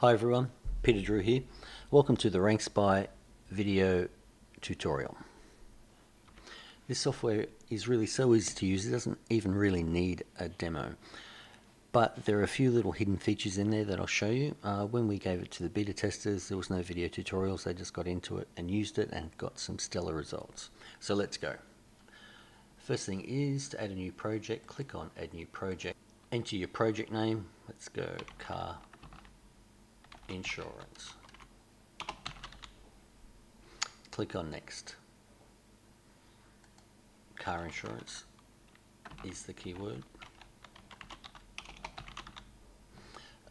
Hi everyone, Peter Drew here. Welcome to the RankSpy video tutorial. This software is really so easy to use, it doesn't even really need a demo. But there are a few little hidden features in there that I'll show you. When we gave it to the beta testers, there was no video tutorials, they just got into it and used it and got some stellar results. So let's go. First thing is to add a new project, click on Add New Project. Enter your project name, let's go car insurance. Click on Next. Car insurance is the keyword.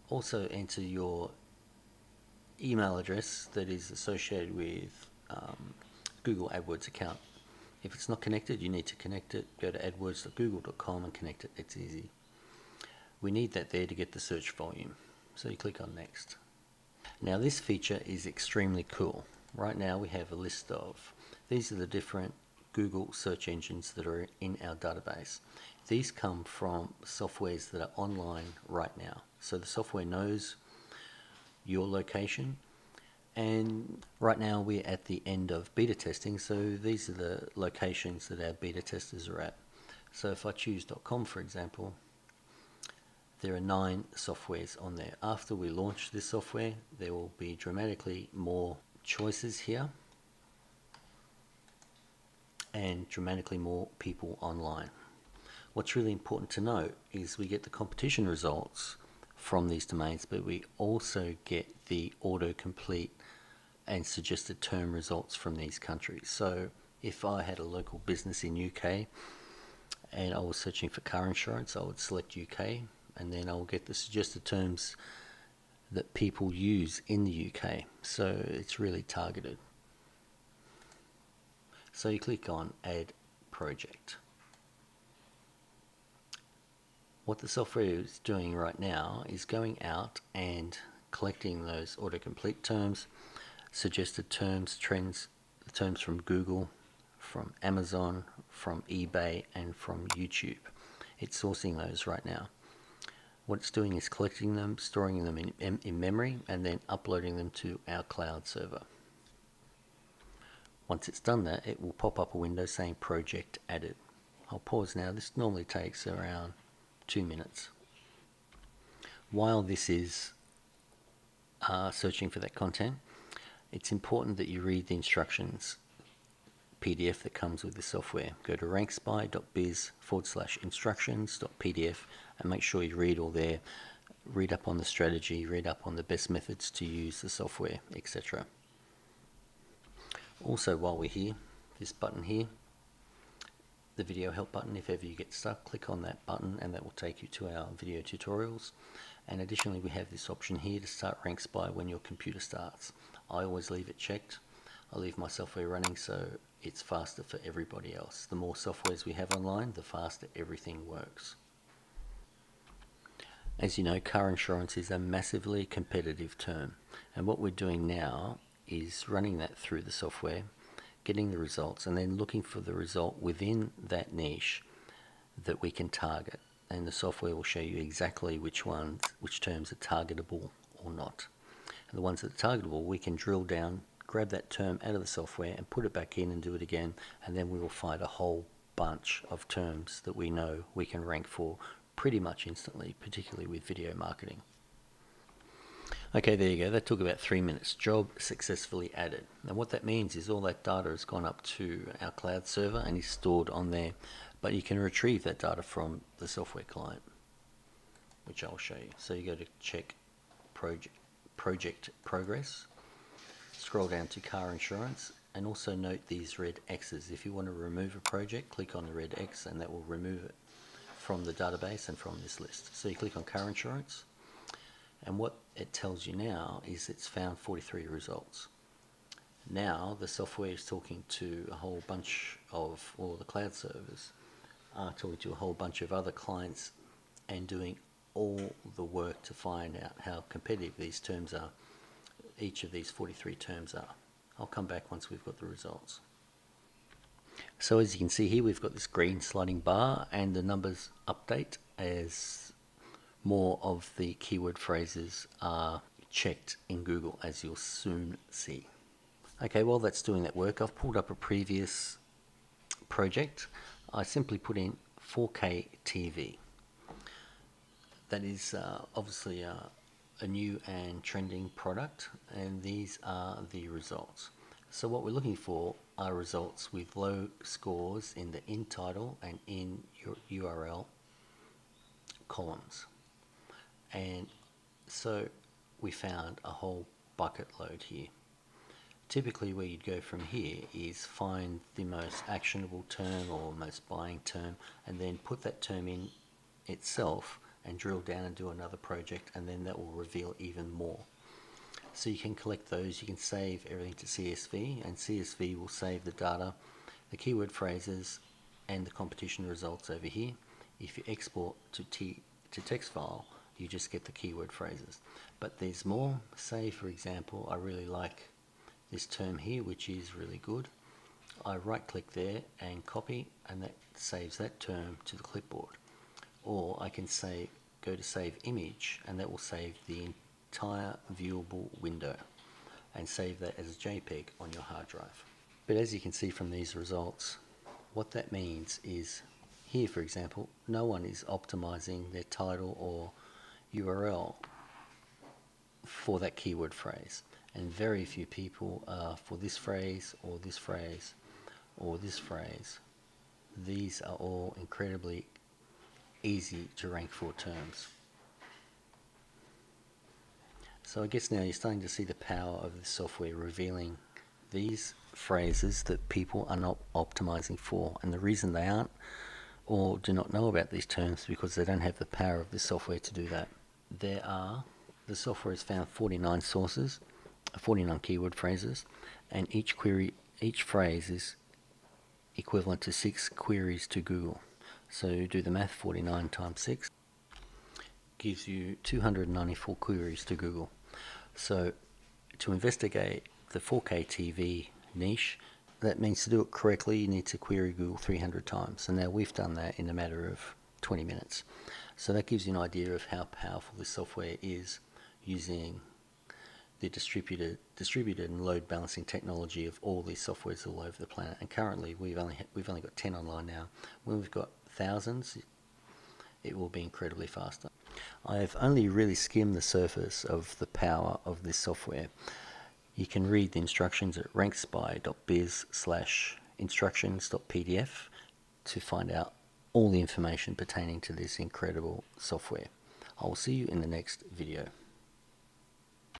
Also enter your email address that is associated with Google AdWords account. If it's not connected, you need to connect it. Go to adwords.google.com and connect it. It's easy. We need that there to get the search volume. So you click on Next. Now this feature is extremely cool. Right now we have a list of, these are the different Google search engines that are in our database. These come from softwares that are online right now. So the software knows your location, and right now we're at the end of beta testing, so these are the locations that our beta testers are at. So if I choose .com for example, there are 9 softwares on there. After we launch this software, there will be dramatically more choices here and dramatically more people online. What's really important to note is we get the competition results from these domains, but we also get the autocomplete and suggested term results from these countries. So if I had a local business in UK and I was searching for car insurance, I would select UK, and then I'll get the suggested terms that people use in the UK. So it's really targeted. So you click on Add Project. What the software is doing right now is going out and collecting those autocomplete terms, suggested terms, trends, terms from Google, from Amazon, from eBay, and from YouTube. It's sourcing those right now. What it's doing is collecting them, storing them in memory, and then uploading them to our cloud server. Once it's done that, it will pop up a window saying Project Added. I'll pause now. This normally takes around 2 minutes. While this is searching for that content, it's important that you read the instructions PDF that comes with the software. Go to rankspy.biz/instructions.pdf and make sure you read all there. Read up on the strategy, read up on the best methods to use the software, etc. Also, while we're here, this button here, the video help button, if ever you get stuck, click on that button and that will take you to our video tutorials. And additionally, we have this option here to start RankSpy when your computer starts. I always leave it checked. I leave my software running so it's faster for everybody else. The more softwares we have online, the faster everything works. As you know, car insurance is a massively competitive term, and what we're doing now is running that through the software, getting the results, and then looking for the result within that niche that we can target. And the software will show you exactly which terms are targetable or not. And the ones that are targetable, we can drill down, grab that term out of the software and put it back in and do it again, and then we will find a whole bunch of terms that we know we can rank for pretty much instantly, particularly with video marketing. Okay, there you go. That took about 3 minutes. Job successfully added. And what that means is all that data has gone up to our cloud server and is stored on there, but you can retrieve that data from the software client, which I'll show you. So you go to check project progress, scroll down to car insurance, and also note these red X's. If you want to remove a project, click on the red X and that will remove it from the database and from this list. So you click on car insurance, and what it tells you now is it's found 43 results. Now the software is talking to a whole bunch of, or the cloud servers are talking to a whole bunch of other clients and doing all the work to find out how competitive these terms are, each of these 43 terms are. I'll come back once we've got the results. So as you can see here, we've got this green sliding bar and the numbers update as more of the keyword phrases are checked in Google, as you'll soon see. Okay, while that's doing that work, I've pulled up a previous project. I simply put in 4K TV. That is obviously a new and trending product, and these are the results. So what we're looking for are results with low scores in the in title and in your URL columns. And so we found a whole bucket load here. Typically where you'd go from here is find the most actionable term or most buying term, and then put that term in itself and drill down and do another project, and then that will reveal even more. So you can collect those, you can save everything to CSV, and CSV will save the data, the keyword phrases and the competition results over here. If you export to text file, you just get the keyword phrases. But there's more. Say for example, I really like this term here, which is really good. I right click there and copy, and that saves that term to the clipboard. Or I can say go to save image, and that will save the entire viewable window and save that as a JPEG on your hard drive. But as you can see from these results, what that means is here, for example, no one is optimizing their title or URL for that keyword phrase, and very few people for this phrase or this phrase or this phrase. These are all incredibly easy to rank for terms. So I guess now you're starting to see the power of the software revealing these phrases that people are not optimizing for, and the reason they aren't or do not know about these terms is because they don't have the power of the software to do that. The software has found 49 sources, 49 keyword phrases, and each phrase is equivalent to 6 queries to Google. So do the math, 49 times 6 gives you 294 queries to Google. So to investigate the 4K TV niche, that means to do it correctly, you need to query Google 300 times. And now we've done that in a matter of 20 minutes. So that gives you an idea of how powerful this software is, using the distributed and load balancing technology of all these softwares all over the planet. And currently we've only got 10 online now. When we've got thousands, it will be incredibly faster. I have only really skimmed the surface of the power of this software. You can read the instructions at rankspy.biz/instructions.pdf to find out all the information pertaining to this incredible software. I will see you in the next video.